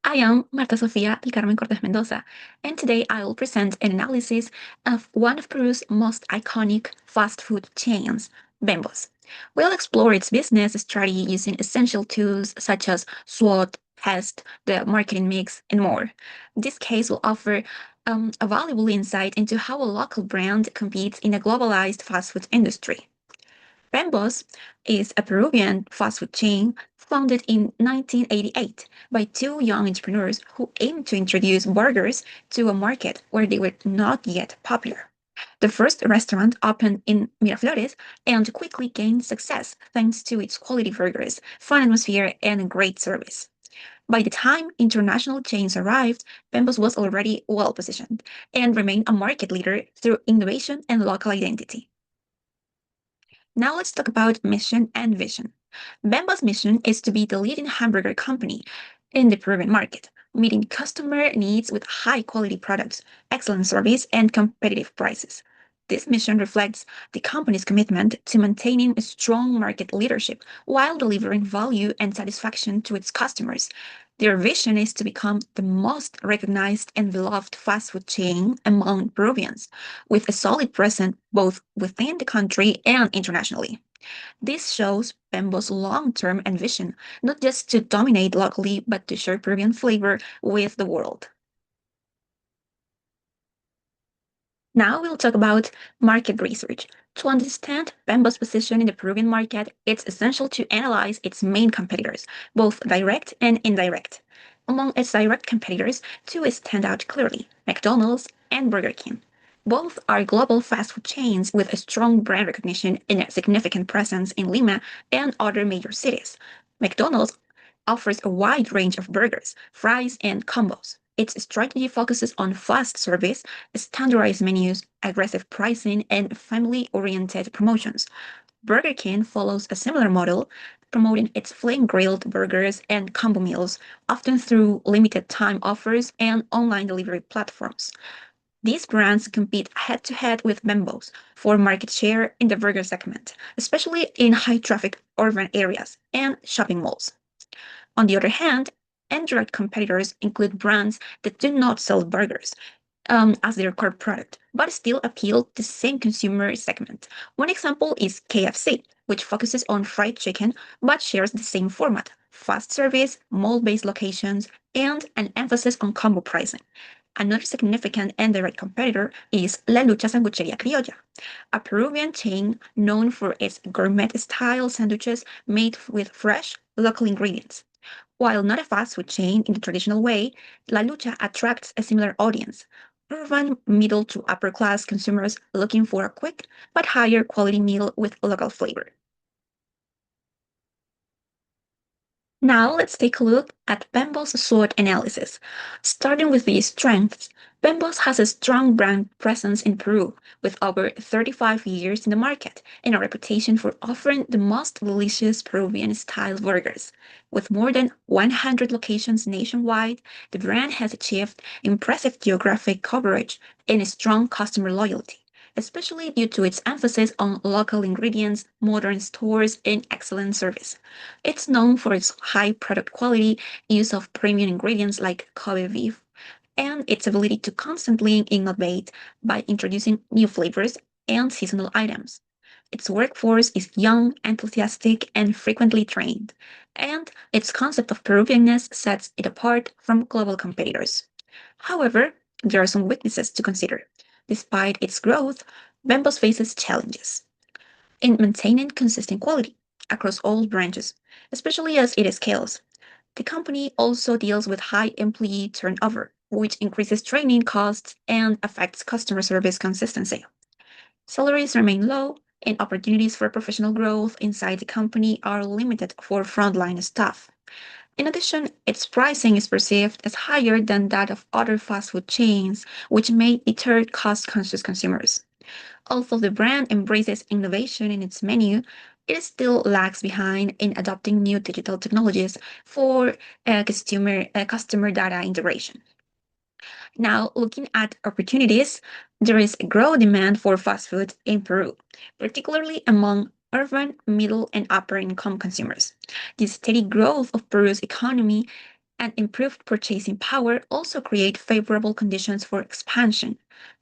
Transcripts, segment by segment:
I am Marta Sofía del Carmen Cortés Mendoza, and today I will present an analysis of one of Peru's most iconic fast food chains, Bembos. We'll explore its business strategy using essential tools such as SWOT, test, the marketing mix, and more. This case will offer a valuable insight into how a local brand competes in a globalized fast food industry. Bembos is a Peruvian fast food chain founded in 1988 by two young entrepreneurs who aimed to introduce burgers to a market where they were not yet popular. The first restaurant opened in Miraflores and quickly gained success thanks to its quality burgers, fun atmosphere, and great service. By the time international chains arrived, Bembos was already well positioned and remained a market leader through innovation and local identity. Now let's talk about mission and vision. Bemba's mission is to be the leading hamburger company in the Peruvian market, meeting customer needs with high quality products, excellent service, and competitive prices. This mission reflects the company's commitment to maintaining a strong market leadership while delivering value and satisfaction to its customers. Their vision is to become the most recognized and beloved fast food chain among Peruvians, with a solid presence both within the country and internationally. This shows Bembo's long-term ambition, not just to dominate locally, but to share Peruvian flavor with the world. Now we'll talk about market research. To understand Bembo's position in the Peruvian market, it's essential to analyze its main competitors, both direct and indirect. Among its direct competitors, two stand out clearly: McDonald's and Burger King. Both are global fast food chains with a strong brand recognition and a significant presence in Lima and other major cities. McDonald's offers a wide range of burgers, fries, and combos. Its strategy focuses on fast service, standardized menus, aggressive pricing, and family oriented promotions. Burger King follows a similar model, promoting its flame grilled burgers and combo meals, often through limited time offers and online delivery platforms. These brands compete head to head with Bembos for market share in the burger segment, especially in high traffic urban areas and shopping malls. On the other hand, indirect competitors include brands that do not sell burgers as their core product, but still appeal to the same consumer segment. One example is KFC, which focuses on fried chicken but shares the same format: fast service, mall based locations, and an emphasis on combo pricing. Another significant indirect competitor is La Lucha Sangucheria Criolla, a Peruvian chain known for its gourmet style sandwiches made with fresh, local ingredients. While not a fast food chain in the traditional way, La Lucha attracts a similar audience: urban middle to upper class consumers looking for a quick but higher quality meal with local flavor. Now let's take a look at Bembos' SWOT analysis. Starting with the strengths, Bembos has a strong brand presence in Peru, with over 35 years in the market and a reputation for offering the most delicious Peruvian style burgers. With more than 100 locations nationwide, the brand has achieved impressive geographic coverage and strong customer loyalty, especially due to its emphasis on local ingredients, modern stores, and excellent service. It's known for its high product quality, use of premium ingredients like Kobe beef, and its ability to constantly innovate by introducing new flavors and seasonal items. Its workforce is young, enthusiastic, and frequently trained, and its concept of Peruvianness sets it apart from global competitors. However, there are some weaknesses to consider. Despite its growth, Bembos faces challenges in maintaining consistent quality across all branches, especially as it scales. The company also deals with high employee turnover, which increases training costs and affects customer service consistency. Salaries remain low, and opportunities for professional growth inside the company are limited for frontline staff. In addition, its pricing is perceived as higher than that of other fast food chains, which may deter cost conscious consumers. Although the brand embraces innovation in its menu, it still lags behind in adopting new digital technologies for customer data integration. Now, looking at opportunities, there is a growing demand for fast food in Peru, particularly among urban, middle, and upper income consumers. The steady growth of Peru's economy and improved purchasing power also create favorable conditions for expansion.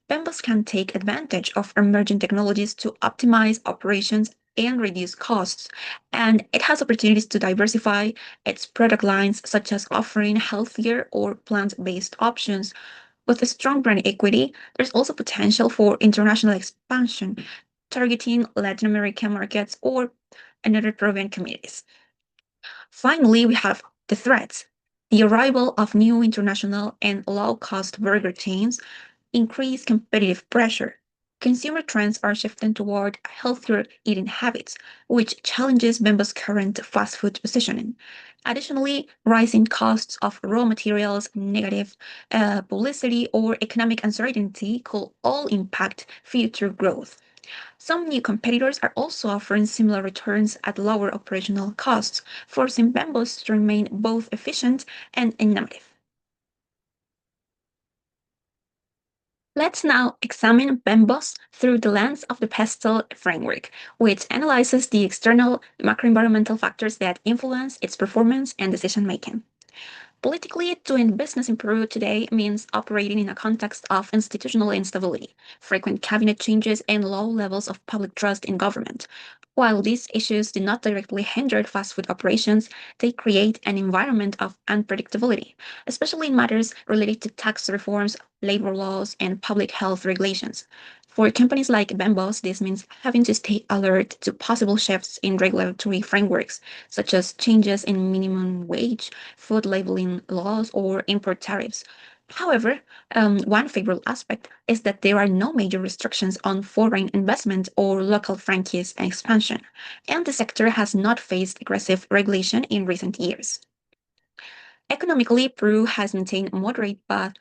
Bembos can take advantage of emerging technologies to optimize operations and reduce costs, and it has opportunities to diversify its product lines, such as offering healthier or plant based options. With a strong brand equity, there's also potential for international expansion, targeting Latin American markets or another Peruvian communities. Finally, we have the threats. The arrival of new international and low cost burger chains increase competitive pressure. Consumer trends are shifting toward healthier eating habits, which challenges Bimbo's current fast food positioning. Additionally, rising costs of raw materials, negative publicity, or economic uncertainty could all impact future growth. Some new competitors are also offering similar returns at lower operational costs, forcing Bembos to remain both efficient and innovative. Let's now examine Bembos through the lens of the PESTEL framework, which analyzes the external macroenvironmental factors that influence its performance and decision making. Politically, doing business in Peru today means operating in a context of institutional instability, frequent cabinet changes, and low levels of public trust in government. While these issues do not directly hinder fast food operations, they create an environment of unpredictability, especially in matters related to tax reforms, labor laws, and public health regulations. For companies like Bembos, this means having to stay alert to possible shifts in regulatory frameworks, such as changes in minimum wage, food labeling laws, or import tariffs. However, one favorable aspect is that there are no major restrictions on foreign investment or local franchise expansion, and the sector has not faced aggressive regulation in recent years. Economically, Peru has maintained moderate but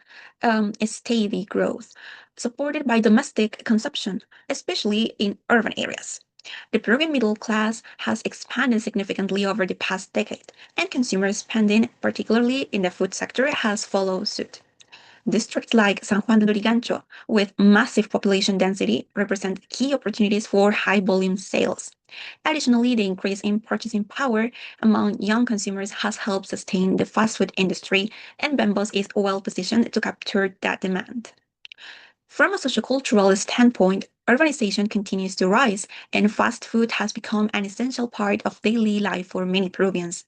steady growth, supported by domestic consumption, especially in urban areas. The Peruvian middle class has expanded significantly over the past decade, and consumer spending, particularly in the food sector, has followed suit. Districts like San Juan de Lurigancho, with massive population density, represent key opportunities for high volume sales. Additionally, the increase in purchasing power among young consumers has helped sustain the fast food industry, and Bembos is well positioned to capture that demand. From a sociocultural standpoint, urbanization continues to rise, and fast food has become an essential part of daily life for many Peruvians.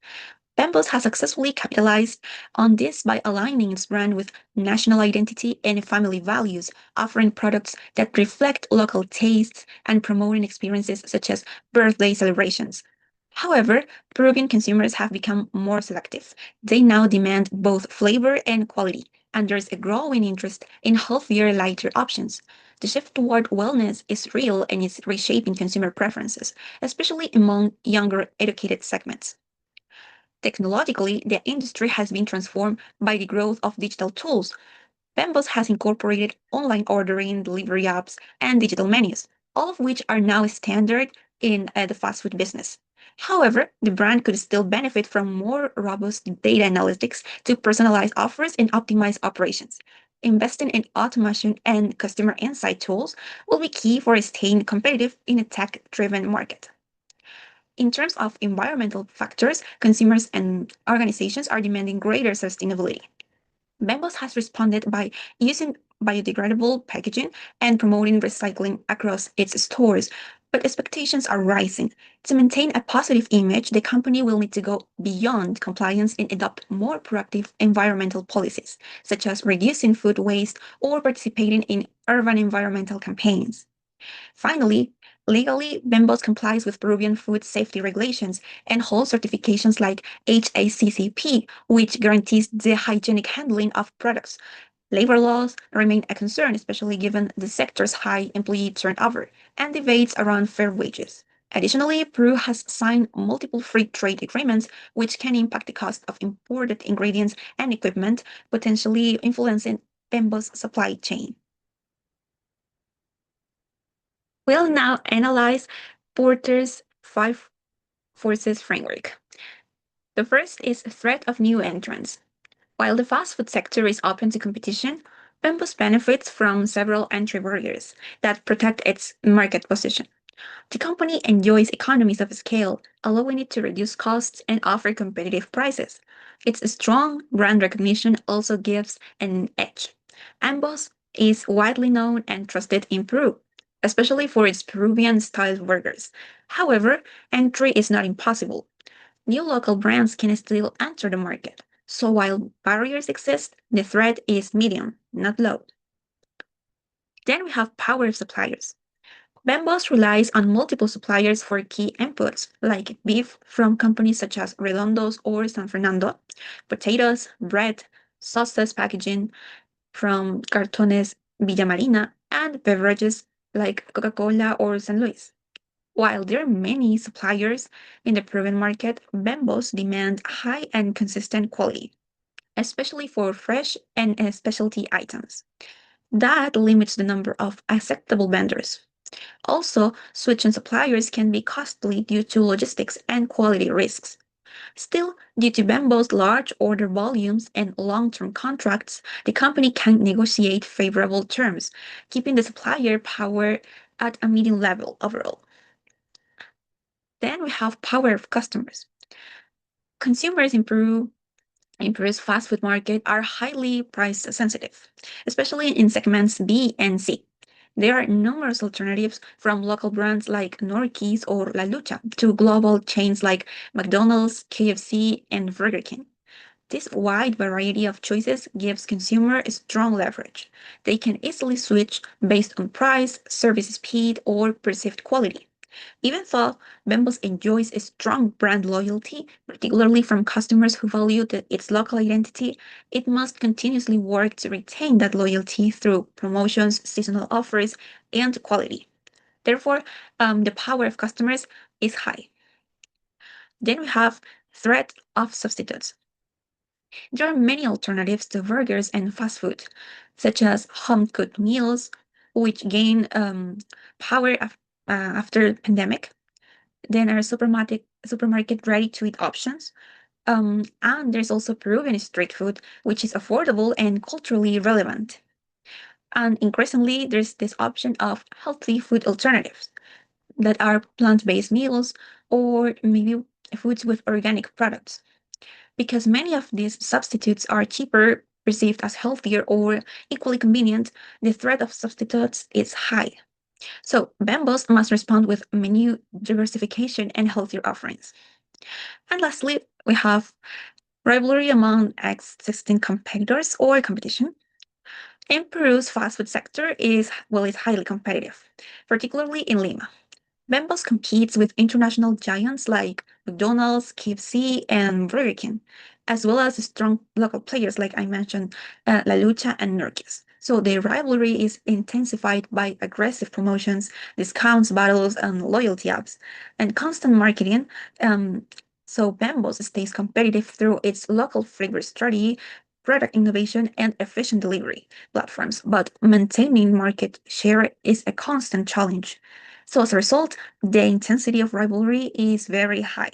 Bembos has successfully capitalized on this by aligning its brand with national identity and family values, offering products that reflect local tastes and promoting experiences such as birthday celebrations. However, Peruvian consumers have become more selective. They now demand both flavor and quality, and there's a growing interest in healthier, lighter options. The shift toward wellness is real and is reshaping consumer preferences, especially among younger, educated segments. Technologically, the industry has been transformed by the growth of digital tools. Bembos has incorporated online ordering, delivery apps, and digital menus, all of which are now standard in the fast food business. However, the brand could still benefit from more robust data analytics to personalize offers and optimize operations. Investing in automation and customer insight tools will be key for staying competitive in a tech driven market. In terms of environmental factors, consumers and organizations are demanding greater sustainability. Bembos has responded by using biodegradable packaging and promoting recycling across its stores, but expectations are rising. To maintain a positive image, the company will need to go beyond compliance and adopt more proactive environmental policies, such as reducing food waste or participating in urban environmental campaigns. Finally, legally, Bembos complies with Peruvian food safety regulations and holds certifications like HACCP, which guarantees the hygienic handling of products. Labor laws remain a concern, especially given the sector's high employee turnover and debates around fair wages. Additionally, Peru has signed multiple free trade agreements, which can impact the cost of imported ingredients and equipment, potentially influencing Bembos' supply chain. We'll now analyze Porter's five forces framework. The first is threat of new entrants. While the fast food sector is open to competition, Bembos benefits from several entry barriers that protect its market position. The company enjoys economies of scale, allowing it to reduce costs and offer competitive prices. Its strong brand recognition also gives an edge. Ambos is widely known and trusted in Peru, especially for its Peruvian style burgers. However, entry is not impossible. New local brands can still enter the market. So while barriers exist, the threat is medium, not low. Then we have power suppliers. Bembos relies on multiple suppliers for key inputs, like beef from companies such as Redondos or San Fernando, potatoes, bread, sauces packaging from Cartones Villamarina, and beverages like Coca-Cola or San Luis. While there are many suppliers in the Peruvian market, Bembos demand high and consistent quality, especially for fresh and specialty items. That limits the number of acceptable vendors. Also, switching suppliers can be costly due to logistics and quality risks. Still, due to Bembo's large order volumes and long term contracts, the company can negotiate favorable terms, keeping the supplier power at a medium level overall. Then we have power of customers. Consumers in Peru's fast food market are highly price sensitive, especially in segments B and C. There are numerous alternatives from local brands like Norquis or La Lucha to global chains like McDonald's, KFC, and Burger King. This wide variety of choices gives consumers strong leverage. They can easily switch based on price, service speed, or perceived quality. Even though Bembos enjoys a strong brand loyalty, particularly from customers who value its local identity, it must continuously work to retain that loyalty through promotions, seasonal offers, and quality. Therefore, the power of customers is high. Then we have threat of substitutes. There are many alternatives to burgers and fast food, such as home cooked meals, which gain power after pandemic. Then are supermarket ready to eat options. And there's also Peruvian street food, which is affordable and culturally relevant. And increasingly, there's this option of healthy food alternatives that are plant-based meals or maybe foods with organic products. Because many of these substitutes are cheaper, perceived as healthier, or equally convenient, the threat of substitutes is high. So, Bambos must respond with menu diversification and healthier offerings. And lastly, we have rivalry among existing competitors or competition. In Peru's fast food sector is highly competitive, particularly in Lima. Bembos competes with international giants like McDonald's, KFC, and Burger King, as well as strong local players like I mentioned, La Lucha and Nurkis. So the rivalry is intensified by aggressive promotions, discounts, battles, and loyalty apps, and constant marketing. Um, so Bembos stays competitive through its local flavor strategy, product innovation, and efficient delivery platforms. But maintaining market share is a constant challenge. So as a result, the intensity of rivalry is very high.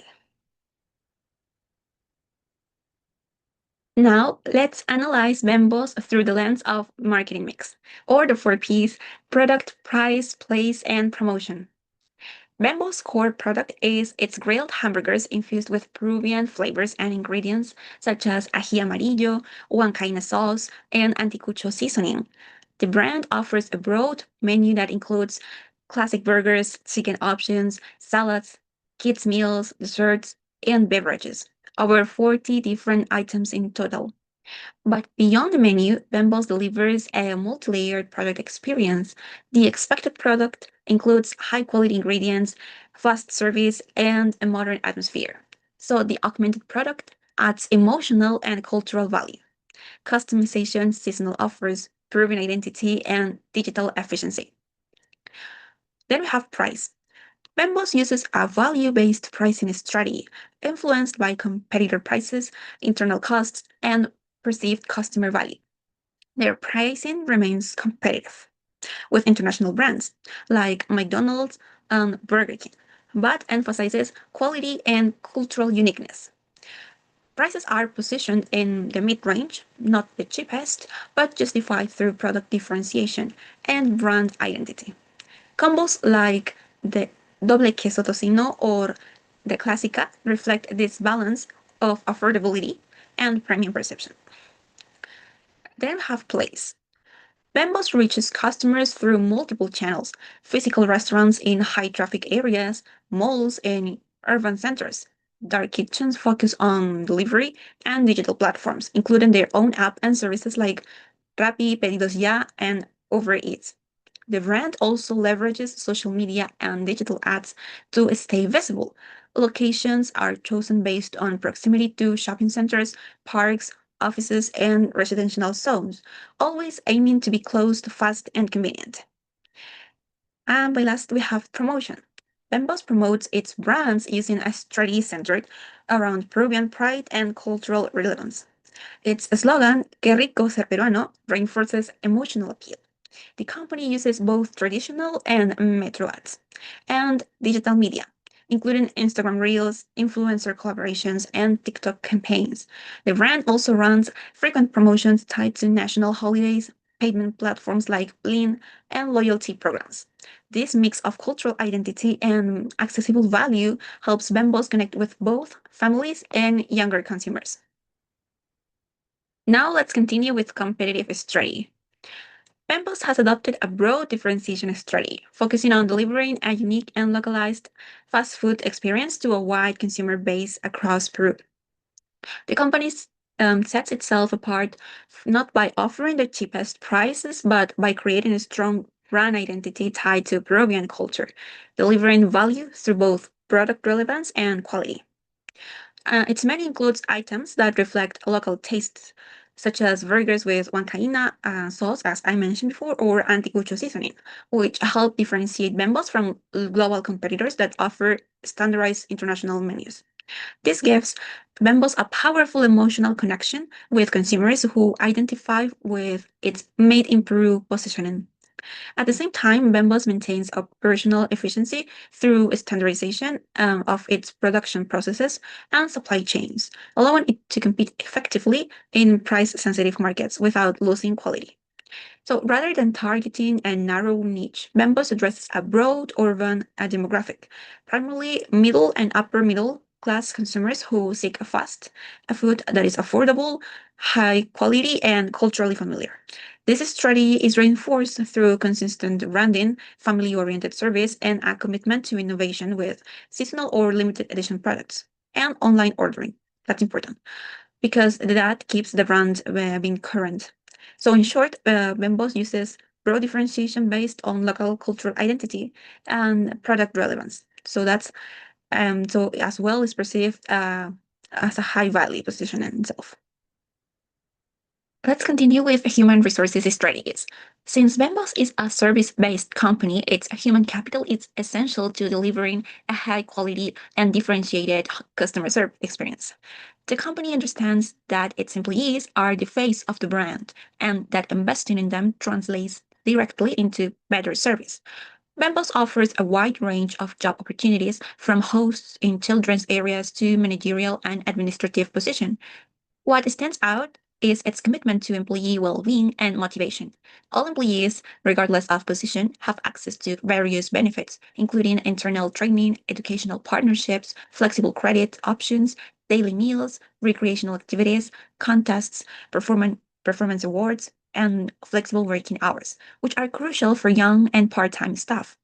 Now, let's analyze Bembos through the lens of marketing mix, or the 4Ps: product, price, place, and promotion. Bembo's core product is its grilled hamburgers infused with Peruvian flavors and ingredients such as ají amarillo, huancaína sauce, and anticucho seasoning. The brand offers a broad menu that includes classic burgers, chicken options, salads, kids' meals, desserts, and beverages. Over 40 different items in total. But beyond the menu, Bembos delivers a multi-layered product experience. The expected product includes high-quality ingredients, fast service, and a modern atmosphere. So the augmented product adds emotional and cultural value, customization, seasonal offers, Peruvian identity, and digital efficiency. Then we have price. Bembos uses a value-based pricing strategy influenced by competitor prices, internal costs, and perceived customer value. Their pricing remains competitive with international brands like McDonald's and Burger King, but emphasizes quality and cultural uniqueness. Prices are positioned in the mid range, not the cheapest, but justified through product differentiation and brand identity. Combos like the doble queso tocino or the clásica reflect this balance of affordability, and premium perception. Then have place. Bembos reaches customers through multiple channels: physical restaurants in high traffic areas, malls in urban centers. Dark kitchens focus on delivery, and digital platforms, including their own app and services like Rappi, Pedidos Ya, and Uber Eats. The brand also leverages social media and digital ads to stay visible. Locations are chosen based on proximity to shopping centers, parks, offices, and residential zones, always aiming to be close, fast, and convenient. And by last, we have promotion. Bembos promotes its brands using a strategy centered around Peruvian pride and cultural relevance. Its slogan, Que rico ser peruano, reinforces emotional appeal. The company uses both traditional and metro ads and digital media, including Instagram Reels, influencer collaborations, and TikTok campaigns. The brand also runs frequent promotions tied to national holidays, payment platforms like Lean, and loyalty programs. This mix of cultural identity and accessible value helps Bembos connect with both families and younger consumers. Now let's continue with competitive strategy. Bembos has adopted a broad differentiation strategy, focusing on delivering a unique and localized fast food experience to a wide consumer base across Peru. The company sets itself apart not by offering the cheapest prices, but by creating a strong brand identity tied to Peruvian culture, delivering value through both product relevance and quality. Its menu includes items that reflect local tastes, such as burgers with huancaína sauce, as I mentioned before, or anticucho seasoning, which help differentiate Bembos from global competitors that offer standardized international menus. This gives Bembos a powerful emotional connection with consumers who identify with its made in Peru positioning. At the same time, Bembos maintains operational efficiency through standardization of its production processes and supply chains, allowing it to compete effectively in price-sensitive markets without losing quality. So rather than targeting a narrow niche, Bembos addresses a broad urban demographic, primarily middle and upper middle class consumers who seek a food that is affordable, high quality, and culturally familiar. This strategy is reinforced through consistent branding, family oriented service, and a commitment to innovation with seasonal or limited edition products and online ordering. That's important because that keeps the brand being current. So, in short, Bembos uses broad differentiation based on local cultural identity and product relevance. So that's so as well is perceived as a high value position in itself. Let's continue with human resources strategies. Since Bembos is a service based company, its human capital is essential to delivering a high quality and differentiated customer service experience. The company understands that its employees are the face of the brand and that investing in them translates directly into better service. Bembos offers a wide range of job opportunities from hosts in children's areas to managerial and administrative positions. What stands out is its commitment to employee well being and motivation. All employees, regardless of position, have access to various benefits, including internal training, educational partnerships, flexible credit options, daily meals, recreational activities, contests, performance awards, and flexible working hours, which are crucial for young and part time staff.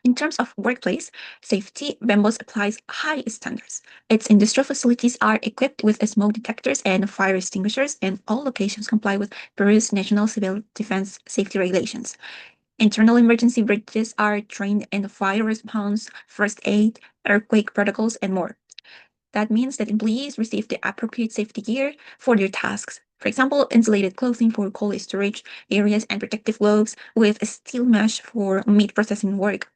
In terms of workplace safety, Bembos applies high standards. Its industrial facilities are equipped with smoke detectors and fire extinguishers, and all locations comply with Peru's national civil defense safety regulations. Internal emergency bridges are trained in fire response, first aid, earthquake protocols, and more. That means that employees receive the appropriate safety gear for their tasks. For example, insulated clothing for cold storage areas and protective gloves with steel mesh for meat processing work.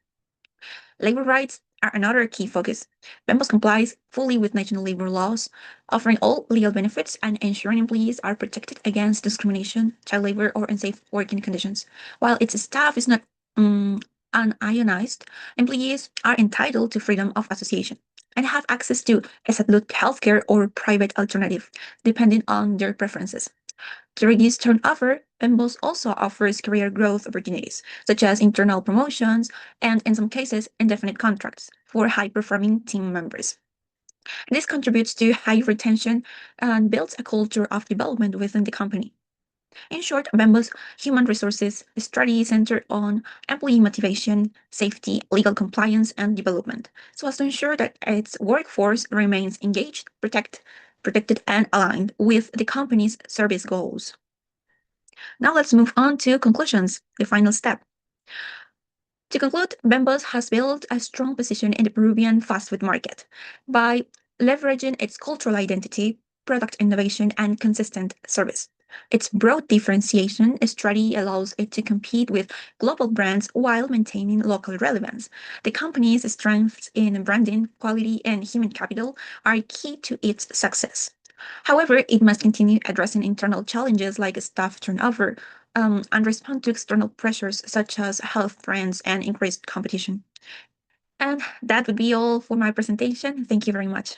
Labor rights are another key focus. Bembos complies fully with national labor laws, offering all legal benefits and ensuring employees are protected against discrimination, child labor, or unsafe working conditions. While its staff is not unionized, employees are entitled to freedom of association and have access to salud healthcare or private alternative, depending on their preferences. To reduce turnover, Bembos also offers career growth opportunities, such as internal promotions and, in some cases, indefinite contracts for high performing team members. This contributes to high retention and builds a culture of development within the company. In short, Bamboo's human resources strategy centered on employee motivation, safety, legal compliance, and development, so as to ensure that its workforce remains engaged, protected, and aligned with the company's service goals. Now let's move on to conclusions, the final step. To conclude, Bembos has built a strong position in the Peruvian fast food market by leveraging its cultural identity, product innovation, and consistent service. Its broad differentiation strategy allows it to compete with global brands while maintaining local relevance. The company's strengths in branding, quality, and human capital are key to its success. However, it must continue addressing internal challenges like staff turnover, and respond to external pressures such as health trends and increased competition. And that would be all for my presentation. Thank you very much.